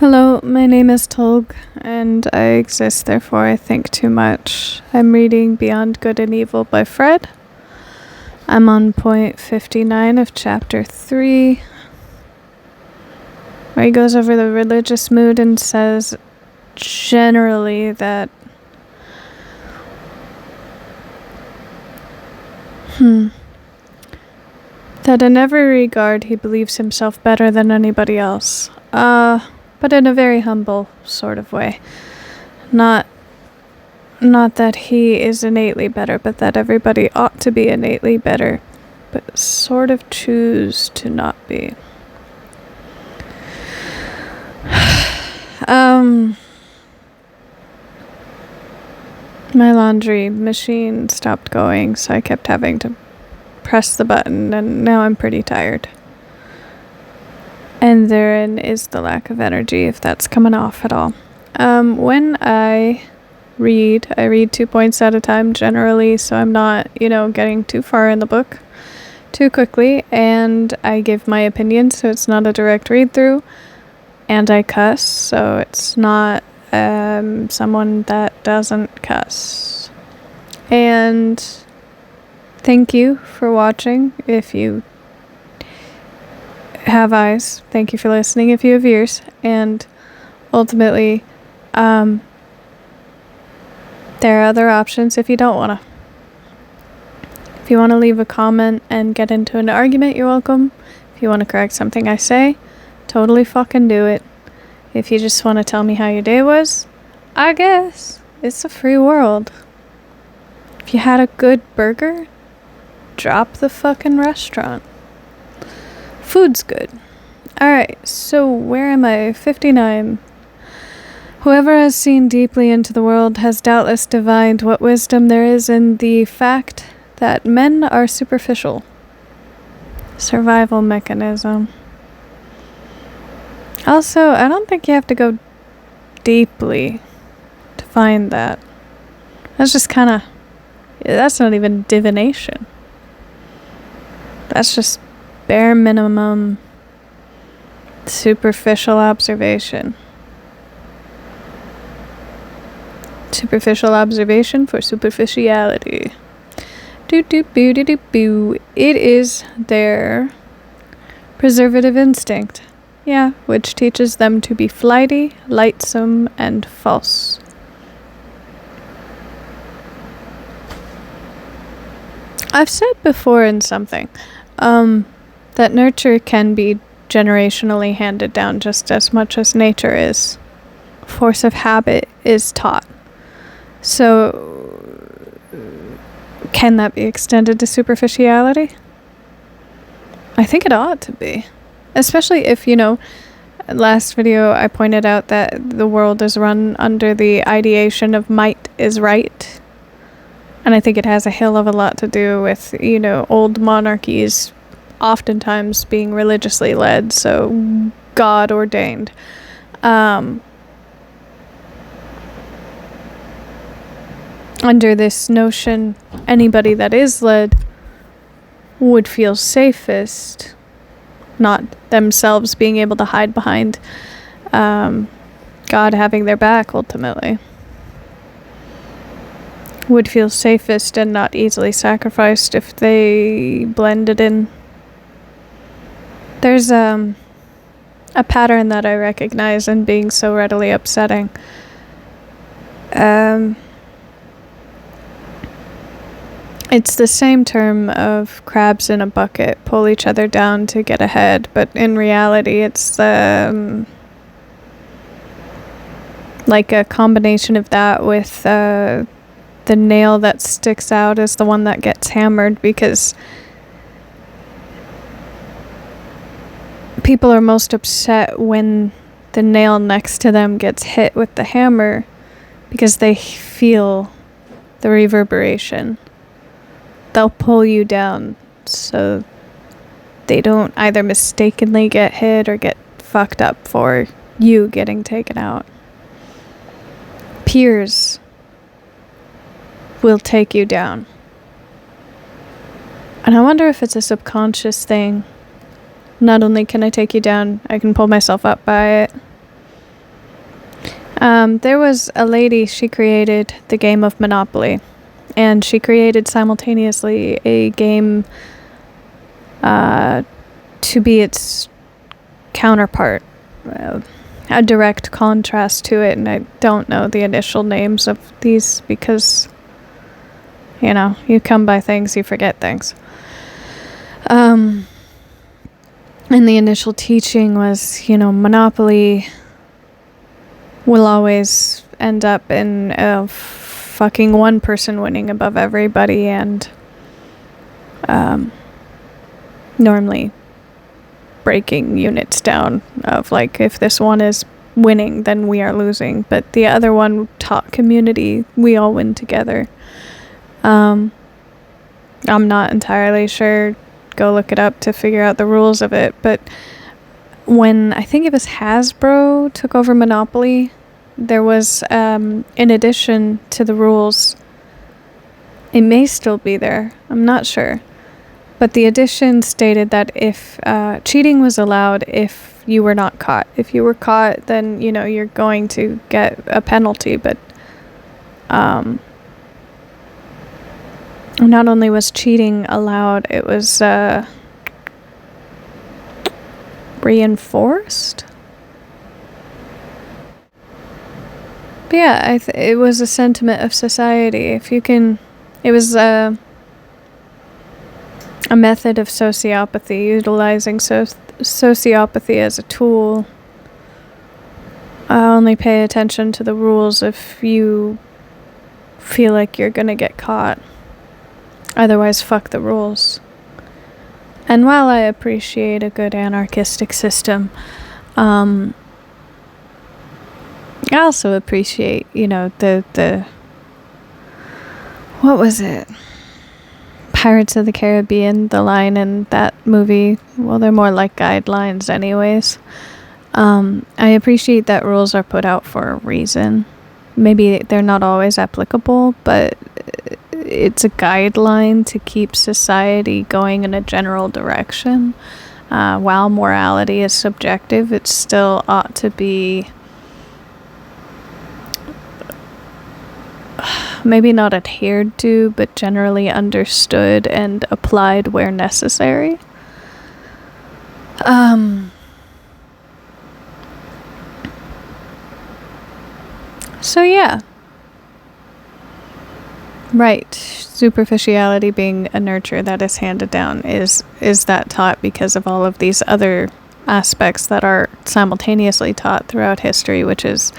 Hello, my name is Tolg, and I exist, therefore I think too much. I'm reading Beyond Good and Evil by Fred. I'm on point 59 of chapter 3, where he goes over the religious mood and says generally that that in every regard he believes himself better than anybody else. But in a very humble sort of way. Not that he is innately better, but that everybody ought to be innately better, but sort of choose to not be. My laundry machine stopped going, so I kept having to press the button, and now I'm pretty tired. And therein is the lack of energy, if that's coming off at all. When I read 2 points at a time generally, so I'm not, getting too far in the book too quickly, and I give my opinion, so it's not a direct read-through, and I cuss, so it's not someone that doesn't cuss. And thank you for watching. If you have eyes, thank you for listening. If you have ears, and ultimately there are other options if you don't want to. If you want to leave a comment and get into an argument, you're welcome. If you want to correct something I say, totally fucking do it. If you just want to tell me how your day was, I guess it's a free world. If you had a good burger, drop the fucking restaurant. Food's good. Alright, so where am I? 59. Whoever has seen deeply into the world has doubtless divined what wisdom there is in the fact that men are superficial. Survival mechanism. Also, I don't think you have to go deeply to find that. That's just that's not even divination. That's just bare minimum superficial observation. Superficial observation for superficiality. It is their preservative instinct. Yeah, which teaches them to be flighty, lightsome, and false. I've said before in something, that nurture can be generationally handed down just as much as nature is. Force of habit is taught. So, can that be extended to superficiality? I think it ought to be. Especially if, last video I pointed out that the world is run under the ideation of might is right. And I think it has a hell of a lot to do with, old monarchies oftentimes being religiously led, so God ordained. Under this notion, anybody that is led would feel safest, not themselves being able to hide behind God having their back ultimately. Would feel safest and not easily sacrificed if they blended in. There's a pattern that I recognize in being so readily upsetting. It's the same term of crabs in a bucket pull each other down to get ahead, but in reality it's like a combination of that with the nail that sticks out is the one that gets hammered, because people are most upset when the nail next to them gets hit with the hammer because they feel the reverberation. They'll pull you down so they don't either mistakenly get hit or get fucked up for you getting taken out. Peers will take you down. And I wonder if it's a subconscious thing. Not only can I take you down, I can pull myself up by it. There was a lady, she created the game of Monopoly, and she created simultaneously a game to be its counterpart, a direct contrast to it, and I don't know the initial names of these because, you come by things, you forget things. And the initial teaching was, Monopoly will always end up in a fucking one person winning above everybody, and normally breaking units down of like, if this one is winning, then we are losing, but the other one taught community, we all win together. I'm not entirely sure, go look it up to figure out the rules of it, but when I think it was Hasbro took over Monopoly, there was, in addition to the rules, it may still be there, I'm not sure, but the addition stated that if cheating was allowed if you were not caught. If you were caught, then, you're going to get a penalty, but not only was cheating allowed, it was reinforced. But yeah, it was a sentiment of society. It was a method of sociopathy, utilizing sociopathy as a tool. Only pay attention to the rules if you feel like you're gonna get caught. Otherwise, fuck the rules. And while I appreciate a good anarchistic system, I also appreciate, the what was it? Pirates of the Caribbean, the line in that movie. Well, they're more like guidelines anyways. I appreciate that rules are put out for a reason. Maybe they're not always applicable, but it's a guideline to keep society going in a general direction. While morality is subjective, it still ought to be maybe not adhered to, but generally understood and applied where necessary. So yeah. Right. Superficiality being a nurture that is handed down is that taught because of all of these other aspects that are simultaneously taught throughout history, which is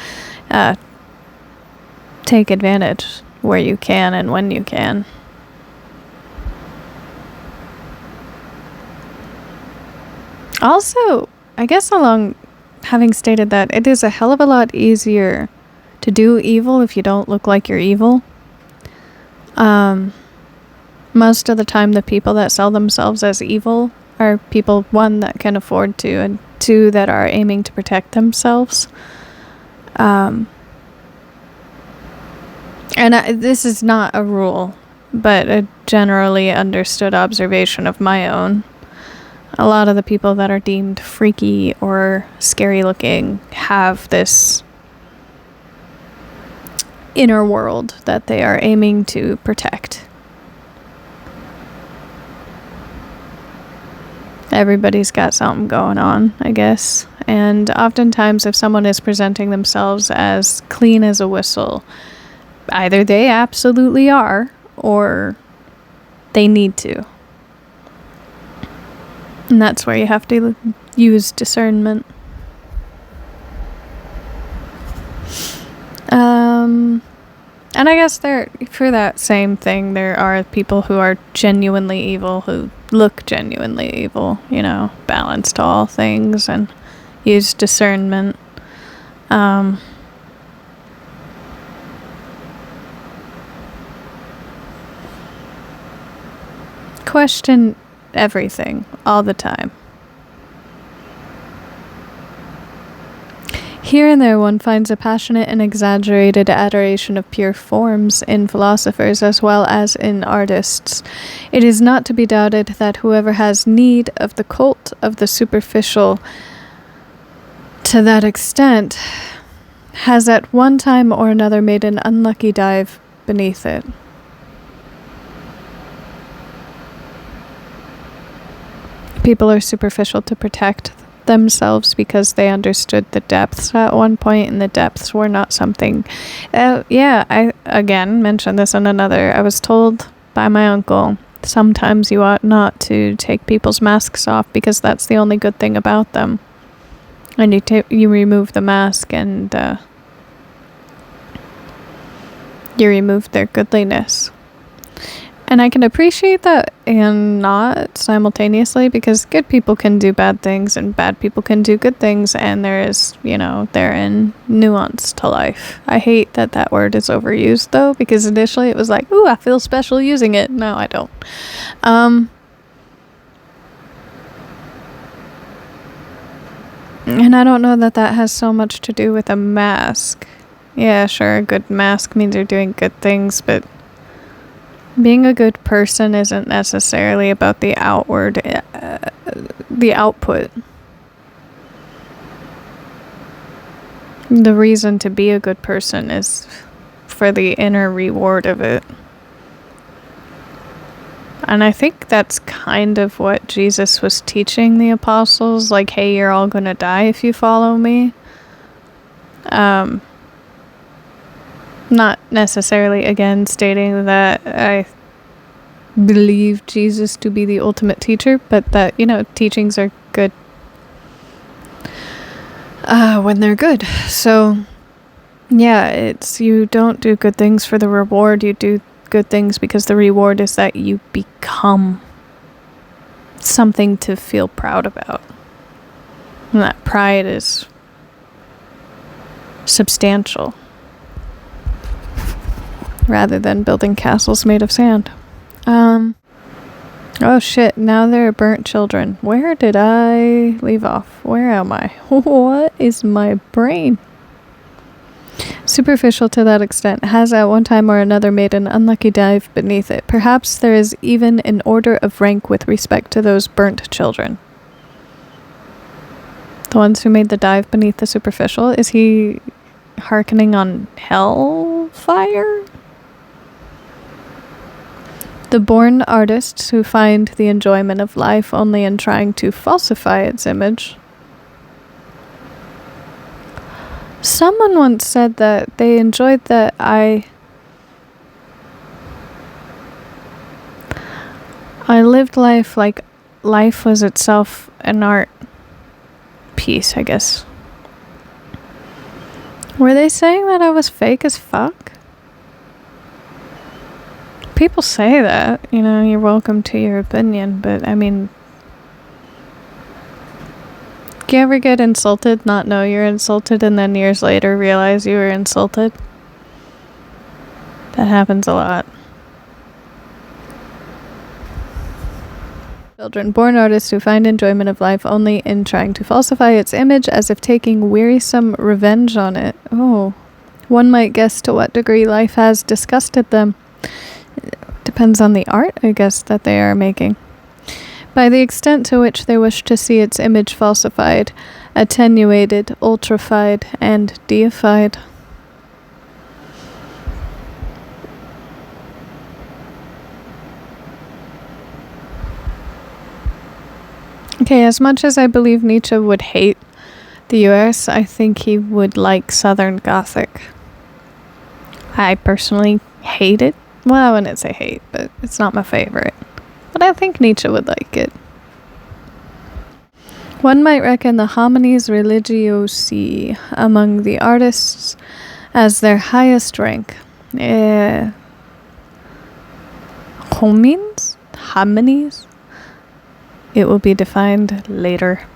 take advantage where you can and when you can. Also, I guess along having stated that, it is a hell of a lot easier to do evil if you don't look like you're evil. Most of the time the people that sell themselves as evil are people, one, that can afford to, and two, that are aiming to protect themselves. And this is not a rule, but a generally understood observation of my own. A lot of the people that are deemed freaky or scary looking have this inner world that they are aiming to protect. Everybody's got something going on, I guess. And oftentimes if someone is presenting themselves as clean as a whistle, either they absolutely are, or they need to. And that's where you have to use discernment. And I guess for that same thing, there are people who are genuinely evil, who look genuinely evil, balance to all things and use discernment. Question everything all the time. Here and there one finds a passionate and exaggerated adoration of pure forms in philosophers as well as in artists. It is not to be doubted that whoever has need of the cult of the superficial to that extent has at one time or another made an unlucky dive beneath it. People are superficial to protect themselves because they understood the depths at one point, and the depths were not something. I again mentioned this in another. I was told by my uncle, sometimes you ought not to take people's masks off because that's the only good thing about them. And you remove the mask and you remove their goodliness. And I can appreciate that and not simultaneously, because good people can do bad things and bad people can do good things, and there is, therein nuance to life. I hate that word is overused though, because initially it was like, ooh, I feel special using it. No, I don't. And I don't know that has so much to do with a mask. Yeah, sure, a good mask means you're doing good things, but being a good person isn't necessarily about the outward, the output. The reason to be a good person is for the inner reward of it. And I think that's kind of what Jesus was teaching the apostles, like, hey, you're all gonna die if you follow me. Not necessarily, again, stating that I believe Jesus to be the ultimate teacher, but that, teachings are good when they're good. So, yeah, it's, you don't do good things for the reward, you do good things because the reward is that you become something to feel proud about. And that pride is substantial, rather than building castles made of sand. Oh shit, now there are burnt children. Where did I leave off? Where am I? What is my brain? Superficial to that extent, has at one time or another made an unlucky dive beneath it. Perhaps there is even an order of rank with respect to those burnt children. The ones who made the dive beneath the superficial? Is he hearkening on hellfire? The born artists who find the enjoyment of life only in trying to falsify its image. Someone once said that they enjoyed that I lived life like life was itself an art piece, I guess. Were they saying that I was fake as fuck? People say that, you're welcome to your opinion, but I mean, do you ever get insulted, not know you're insulted, and then years later realize you were insulted? That happens a lot. Children, born artists who find enjoyment of life only in trying to falsify its image as if taking wearisome revenge on it. Oh, one might guess to what degree life has disgusted them. Depends on the art, I guess, that they are making. By the extent to which they wish to see its image falsified, attenuated, ultrified, and deified. Okay, as much as I believe Nietzsche would hate the US, I think he would like Southern Gothic. I personally hate it. Well, I wouldn't say hate, but it's not my favorite. But I think Nietzsche would like it. One might reckon the homines religiosi among the artists as their highest rank. Homines? Homines? It will be defined later.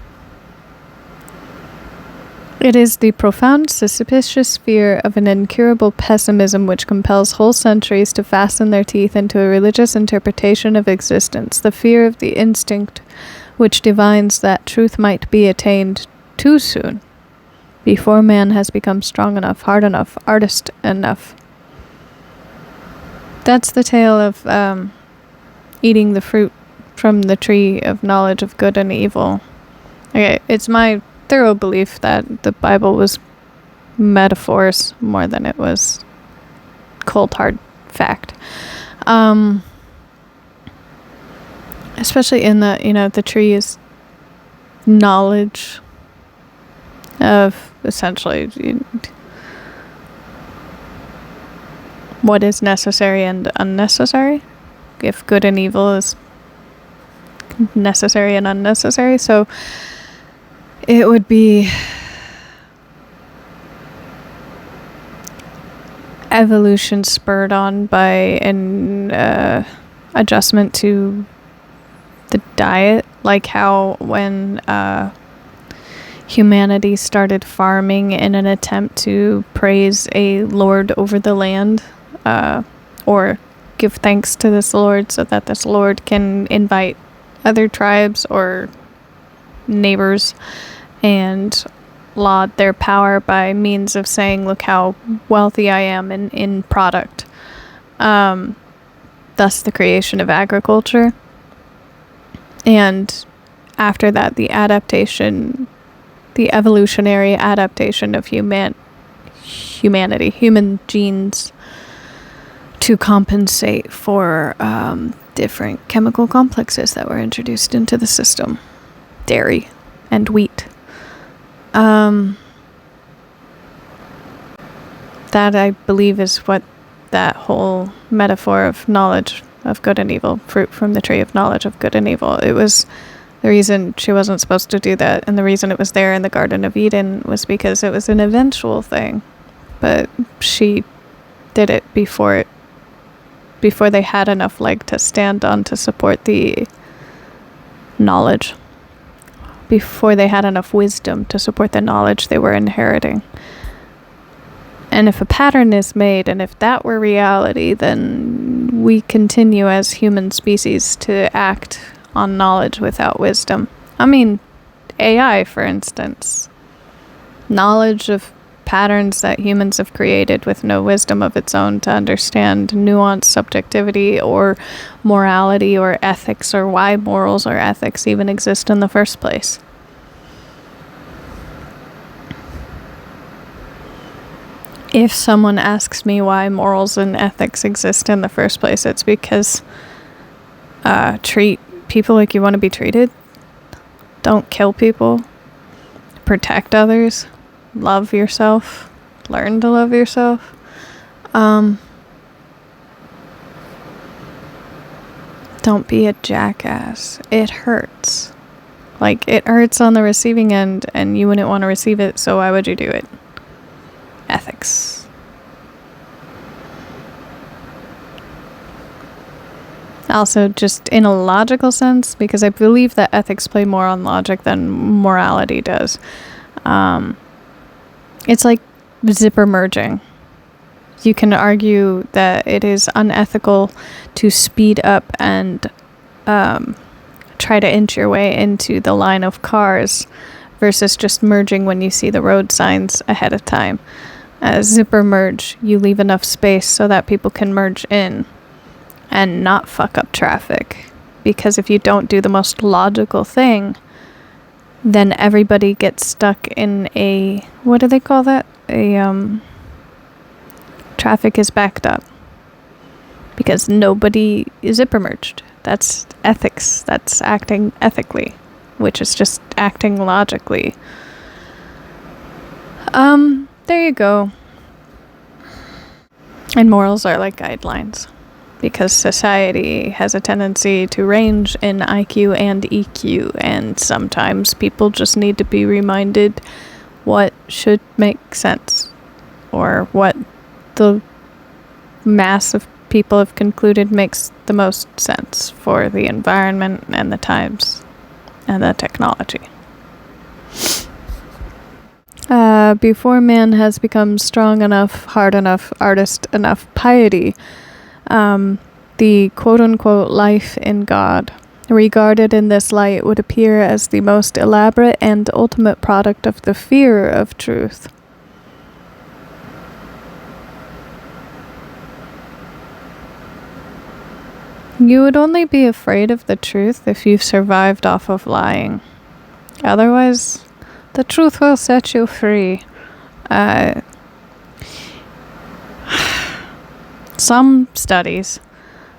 It is the profound suspicious fear of an incurable pessimism which compels whole centuries to fasten their teeth into a religious interpretation of existence, the fear of the instinct which divines that truth might be attained too soon, before man has become strong enough, hard enough, artist enough. That's the tale of eating the fruit from the tree of knowledge of good and evil. Okay, it's my thorough belief that the Bible was metaphors more than it was cold hard fact. Especially in the tree is knowledge of essentially what is necessary and unnecessary. If good and evil is necessary and unnecessary. So it would be evolution spurred on by an adjustment to the diet, like how when humanity started farming in an attempt to praise a lord over the land, or give thanks to this lord so that this lord can invite other tribes or neighbors and laud their power by means of saying, look how wealthy I am in product. Thus the creation of agriculture. And after that, the evolutionary adaptation of human genes to compensate for different chemical complexes that were introduced into the system. Dairy and wheat. That, I believe, is what that whole metaphor of knowledge of good and evil, fruit from the tree of knowledge of good and evil. It was the reason she wasn't supposed to do that, and the reason it was there in the Garden of Eden was because it was an eventual thing. But she did it before they had enough leg to stand on to support the knowledge. Before they had enough wisdom to support the knowledge they were inheriting. And if a pattern is made, and if that were reality, then we continue as human species to act on knowledge without wisdom. I mean, AI, for instance. Knowledge of patterns that humans have created with no wisdom of its own to understand nuanced subjectivity or morality or ethics, or why morals or ethics even exist in the first place. If someone asks me why morals and ethics exist in the first place, it's because treat people like you want to be treated. Don't kill people. Protect others. Love yourself. Learn to love yourself. Don't be a jackass. It hurts. Like, it hurts on the receiving end, and you wouldn't want to receive it, so why would you do it? Ethics. Also, just in a logical sense, because I believe that ethics play more on logic than morality does. It's like zipper merging. You can argue that it is unethical to speed up and try to inch your way into the line of cars versus just merging when you see the road signs ahead of time. Zipper merge, you leave enough space so that people can merge in and not fuck up traffic. Because if you don't do the most logical thing, then everybody gets stuck in a, what do they call that? Traffic is backed up. Because nobody is zipper merged. That's ethics. That's acting ethically, which is just acting logically. There you go. And morals are like guidelines, because society has a tendency to range in IQ and EQ, and sometimes people just need to be reminded what should make sense, or what the mass of people have concluded makes the most sense for the environment and the times and the technology. Before man has become strong enough, hard enough, artist enough, piety, the quote-unquote life in God, regarded in this light, would appear as the most elaborate and ultimate product of the fear of truth. You would only be afraid of the truth if you've survived off of lying. Otherwise, the truth will set you free. Some studies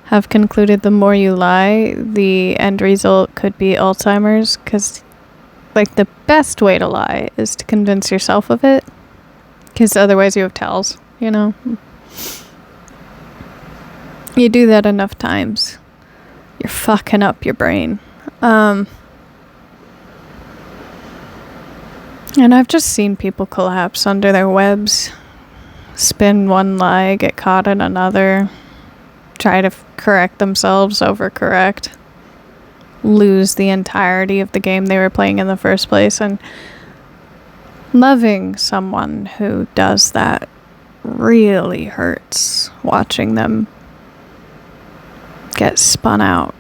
have concluded the more you lie, the end result could be Alzheimer's, because, like, the best way to lie is to convince yourself of it, because otherwise you have tells, you know? You do that enough times, you're fucking up your brain. And I've just seen people collapse under their webs, spin one lie, get caught in another, try to correct themselves, overcorrect, lose the entirety of the game they were playing in the first place. And loving someone who does that really hurts, watching them get spun out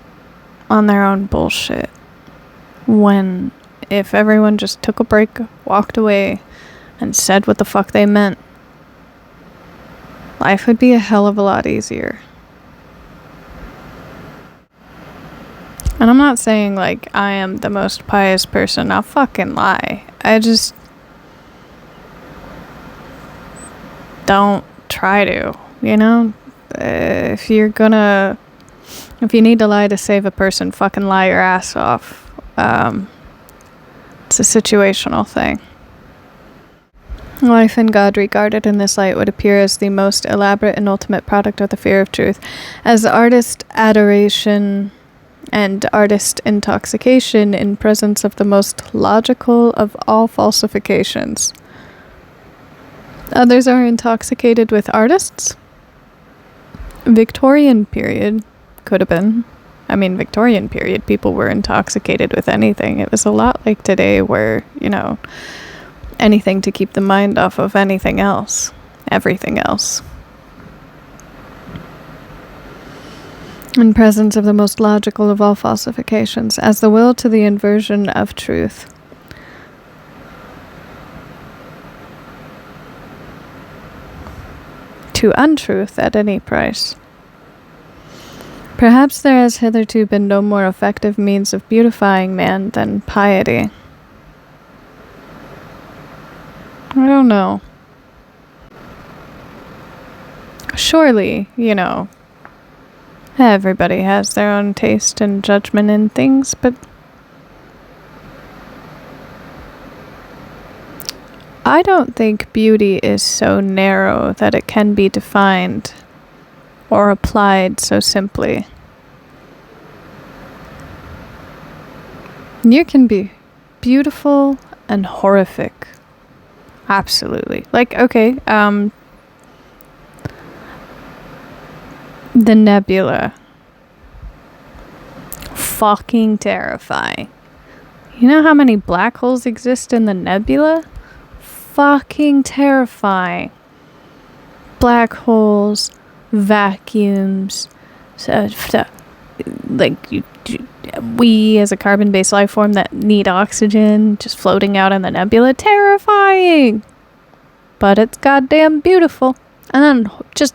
on their own bullshit, when if everyone just took a break, walked away, and said what the fuck they meant, life would be a hell of a lot easier. And I'm not saying, like, I am the most pious person. I'll fucking lie. I just don't try to, you know? If you need to lie to save a person, fucking lie your ass off. It's a situational thing. Life and God regarded in this light would appear as the most elaborate and ultimate product of the fear of truth, as artist adoration and artist intoxication in presence of the most logical of all falsifications. Others are intoxicated with artists. Victorian period could have been. I mean, Victorian period, people were intoxicated with anything. It was a lot like today where, you know, anything to keep the mind off of anything else, everything else. In presence of the most logical of all falsifications, as the will to the inversion of truth. To untruth at any price. Perhaps there has hitherto been no more effective means of beautifying man than piety. I don't know. Surely, you know, everybody has their own taste and judgment in things, but I don't think beauty is so narrow that it can be defined or applied so simply. You can be beautiful and horrific. Absolutely. Like, okay, the nebula. Fucking terrifying. You know how many black holes exist in the nebula? Fucking terrifying. Black holes, vacuums, we as a carbon-based life form that need oxygen just floating out in the nebula, terrifying, but it's goddamn beautiful. And then just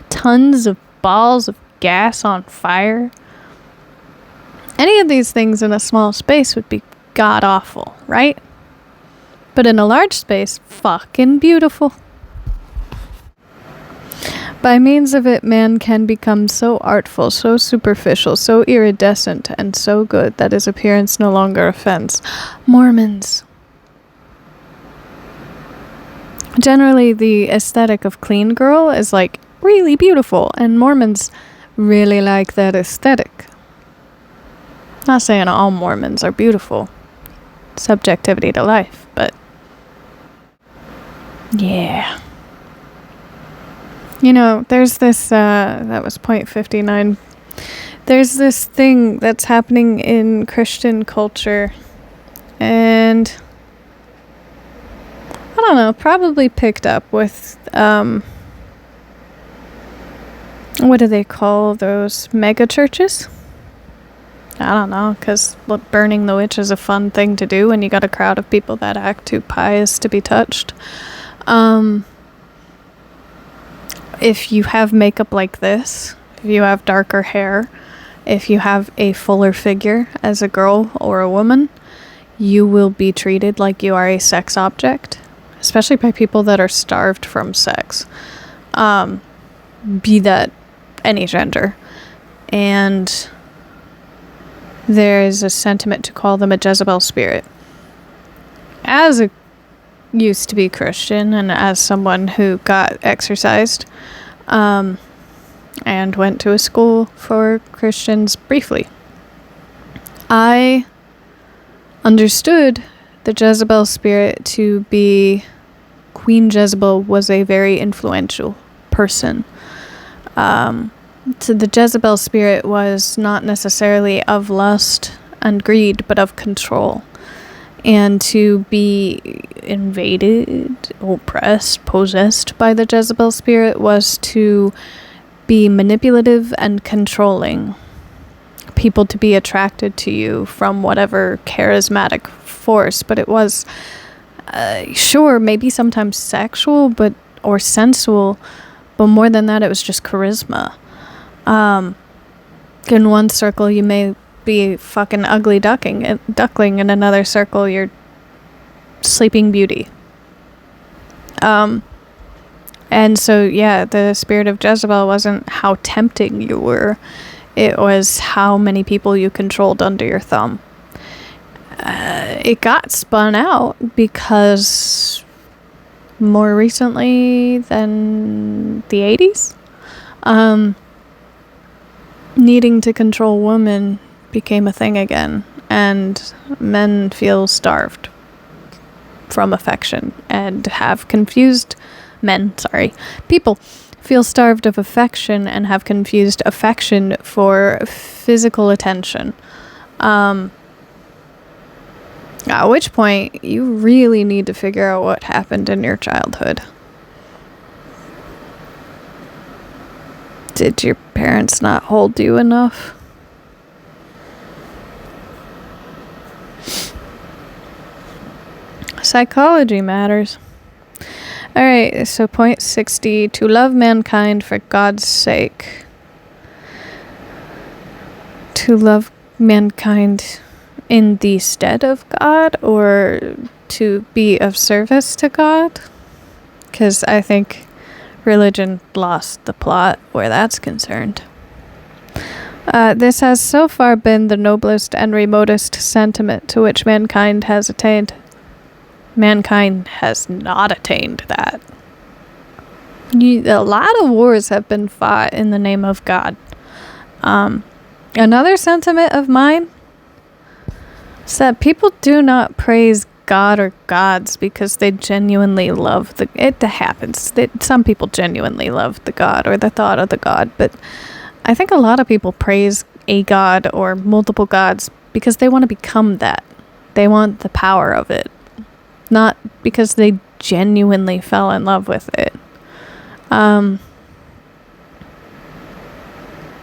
tons of balls of gas on fire. Any of these things in a small space would be god awful, right? But in a large space, fucking beautiful. By means of it, man can become so artful, so superficial, so iridescent, and so good that his appearance no longer offends. Mormons. Generally, the aesthetic of clean girl is like really beautiful, and Mormons really like that aesthetic. Not saying all Mormons are beautiful. Subjectivity to life, but yeah. You know, there's this, that was point 59. There's this thing that's happening in Christian culture, and I don't know, probably picked up with, what do they call those, mega churches? I don't know, because burning the witch is a fun thing to do when you got a crowd of people that act too pious to be touched. If you have makeup like this, if you have darker hair, if you have a fuller figure as a girl or a woman, you will be treated like you are a sex object, especially by people that are starved from sex. be that any gender. And there is a sentiment to call them a Jezebel spirit. As a used to be Christian, and as someone who got exercised, and went to a school for Christians briefly, I understood the Jezebel spirit to be Queen Jezebel was a very influential person. So the Jezebel spirit was not necessarily of lust and greed, but of control. And to be invaded, oppressed, possessed by the Jezebel spirit was to be manipulative and controlling people, to be attracted to you from whatever charismatic force. But it was, sure, maybe sometimes sexual, or sensual, but more than that, it was just charisma. In one circle, you may be fucking ugly duckling. In another circle, you're sleeping beauty. And so, yeah, the spirit of Jezebel wasn't how tempting you were. It was how many people you controlled under your thumb. It got spun out because more recently than the 80s, needing to control women became a thing again, and men feel starved from affection and have confused people feel starved of affection and have confused affection for physical attention. At which point you really need to figure out what happened in your childhood. Did your parents not hold you enough? Psychology matters. Alright, so point 60, to love mankind for God's sake. To love mankind in the stead of God, or to be of service to God? Because I think religion lost the plot where that's concerned. This has so far been the noblest and remotest sentiment to which mankind has attained. Mankind has not attained that. A lot of wars have been fought in the name of God. Another sentiment of mine is that people do not praise God or gods because they genuinely love it happens that some people genuinely love the god or the thought of the god, but I think a lot of people praise a god or multiple gods because they want to become that. They want the power of it, not because they genuinely fell in love with it. Not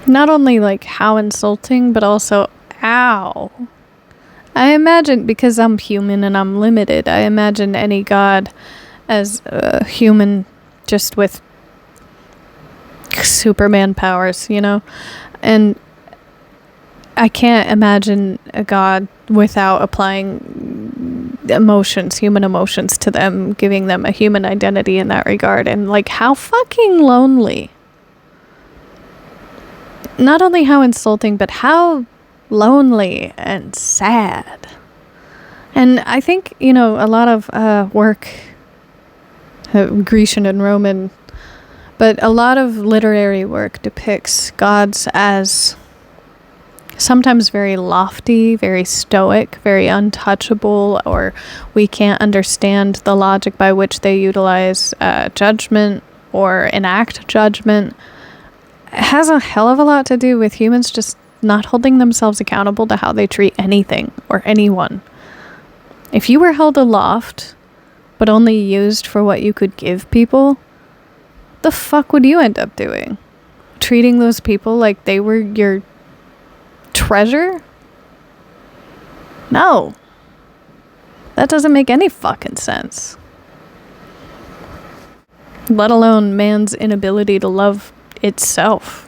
only like how insulting, but also ow. I imagine, because I'm human and I'm limited, I imagine any god as a human just with Superman powers, and I can't imagine a god without applying human emotions to them, giving them a human identity in that regard. And like, how fucking lonely. Not only how insulting, but how lonely and sad. And I think, a lot of work, Grecian and Roman, but a lot of literary work depicts gods as sometimes very lofty, very stoic, very untouchable, or we can't understand the logic by which they utilize judgment or enact judgment. It has a hell of a lot to do with humans just not holding themselves accountable to how they treat anything or anyone. If you were held aloft, but only used for what you could give people, the fuck would you end up doing? Treating those people like they were your treasure? No. That doesn't make any fucking sense. Let alone man's inability to love itself.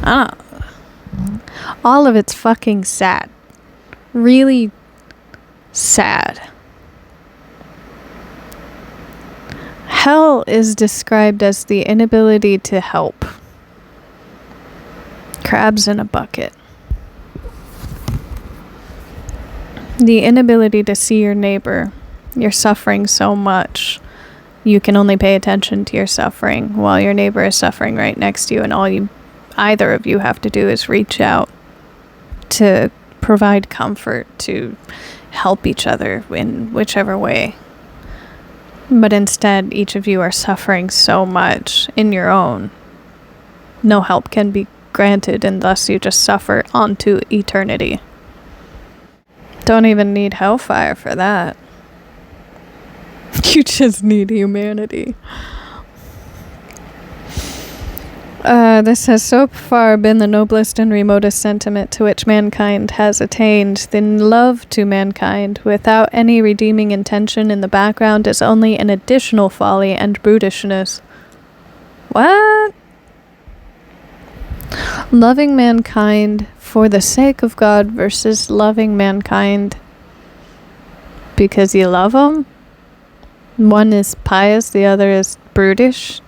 I don't know. All of it's fucking sad. Really sad. Hell is described as the inability to help. Crabs in a bucket. The inability to see your neighbor. You're suffering so much. You can only pay attention to your suffering while your neighbor is suffering right next to you, and either of you have to do is reach out to provide comfort, to help each other in whichever way. But instead, each of you are suffering so much in your own. No help can be granted, and thus you just suffer onto eternity. Don't even need hellfire for that. You just need humanity. This has so far been the noblest and remotest sentiment to which mankind has attained. The love to mankind, without any redeeming intention in the background, is only an additional folly and brutishness. What? Loving mankind for the sake of God versus loving mankind because you love them? One is pious, the other is brutish.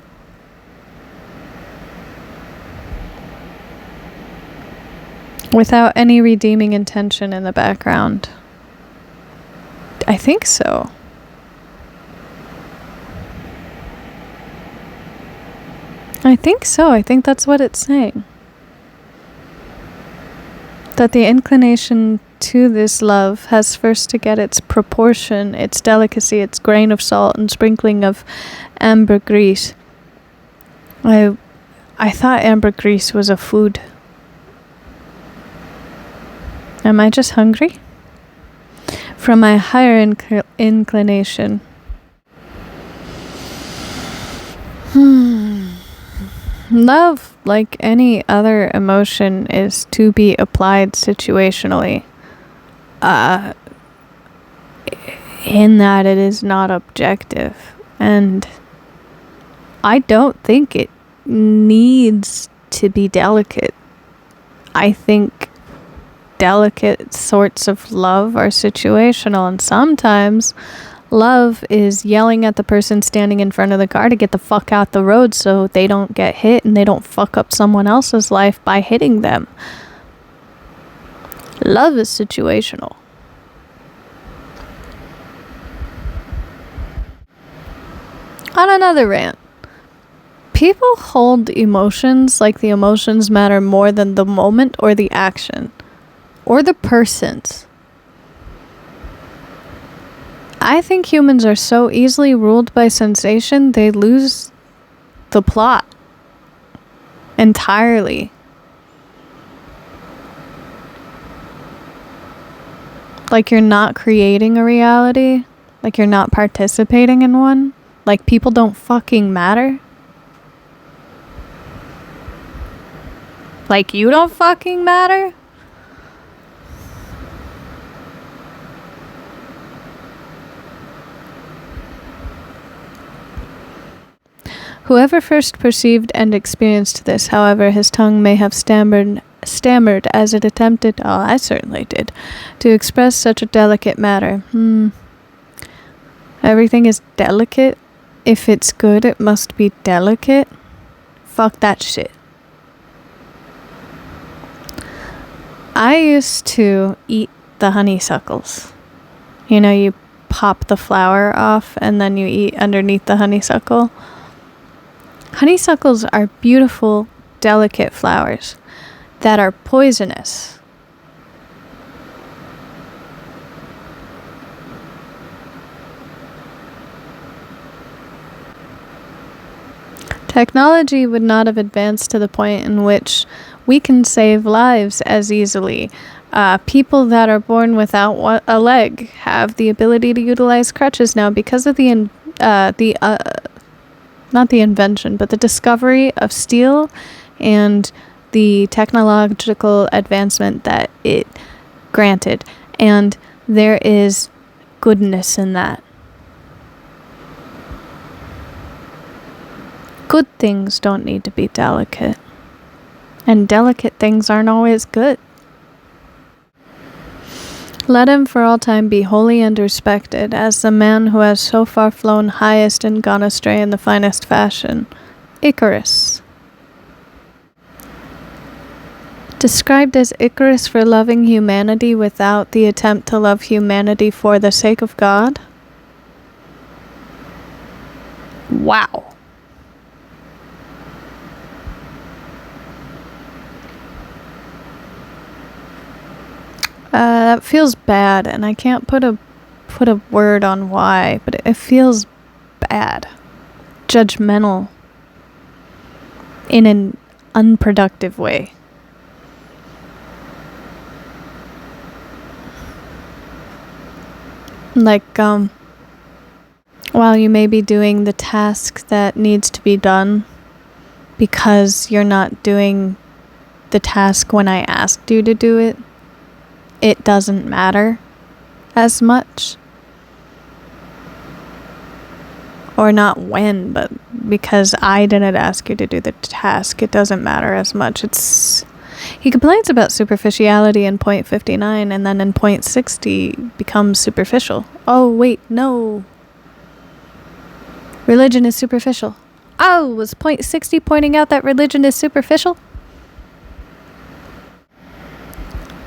Without any redeeming intention in the background. I think so. I think so. I think that's what it's saying. That the inclination to this love has first to get its proportion, its delicacy, its grain of salt and sprinkling of ambergris. I thought ambergris was a food. Am I just hungry? From my higher inclination. Love, like any other emotion, is to be applied situationally. In that it is not objective. And I don't think it needs to be delicate. I think delicate sorts of love are situational, and sometimes love is yelling at the person standing in front of the car to get the fuck out the road so they don't get hit and they don't fuck up someone else's life by hitting them. Love is situational. On another rant, people hold emotions like the emotions matter more than the moment or the action. Or the persons. I think humans are so easily ruled by sensation, they lose the plot entirely. Like you're not creating a reality, like you're not participating in one, like people don't fucking matter. Like you don't fucking matter. Whoever first perceived and experienced this, however, his tongue may have stammered as it attempted, oh, I certainly did, to express such a delicate matter. Everything is delicate. If it's good, it must be delicate. Fuck that shit. I used to eat the honeysuckles. You know, you pop the flower off and then you eat underneath the honeysuckle. Honeysuckles are beautiful, delicate flowers that are poisonous. Technology would not have advanced to the point in which we can save lives as easily. People that are born without a leg have the ability to utilize crutches now because of not the invention, but the discovery of steel and the technological advancement that it granted. And there is goodness in that. Good things don't need to be delicate. And delicate things aren't always good. Let him for all time be holy and respected as the man who has so far flown highest and gone astray in the finest fashion. Icarus. Described as Icarus for loving humanity without the attempt to love humanity for the sake of God? Wow. That feels bad, and I can't put a word on why, but it feels bad. Judgmental. In an unproductive way. Like, while you may be doing the task that needs to be done because you're not doing the task when I asked you to do it, it doesn't matter as much. Or not when, but because I didn't ask you to do the task, it doesn't matter as much. He complains about superficiality in point 59, and then in point 60 becomes superficial. Oh, wait, no. Religion is superficial. Oh, was point 60 pointing out that religion is superficial?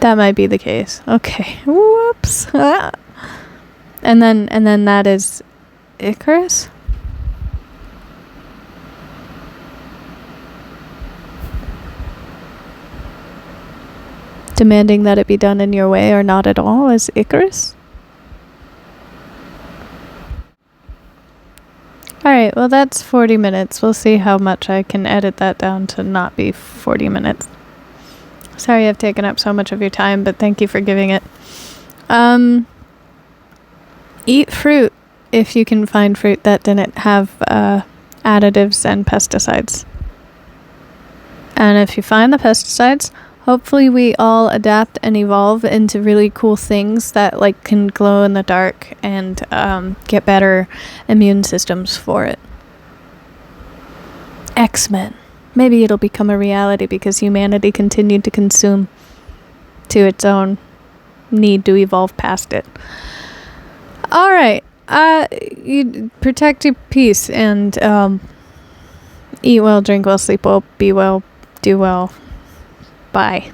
That might be the case. Okay. Whoops. And then that is Icarus? Demanding that it be done in your way or not at all is Icarus? Alright, well that's 40 minutes. We'll see how much I can edit that down to not be 40 minutes. Sorry I've taken up so much of your time, but thank you for giving it. Eat fruit if you can find fruit that didn't have additives and pesticides. And if you find the pesticides, hopefully we all adapt and evolve into really cool things that like can glow in the dark and get better immune systems for it. X-Men. Maybe it'll become a reality because humanity continued to consume to its own need to evolve past it. Alright. You protect your peace and eat well, drink well, sleep well, be well, do well. Bye.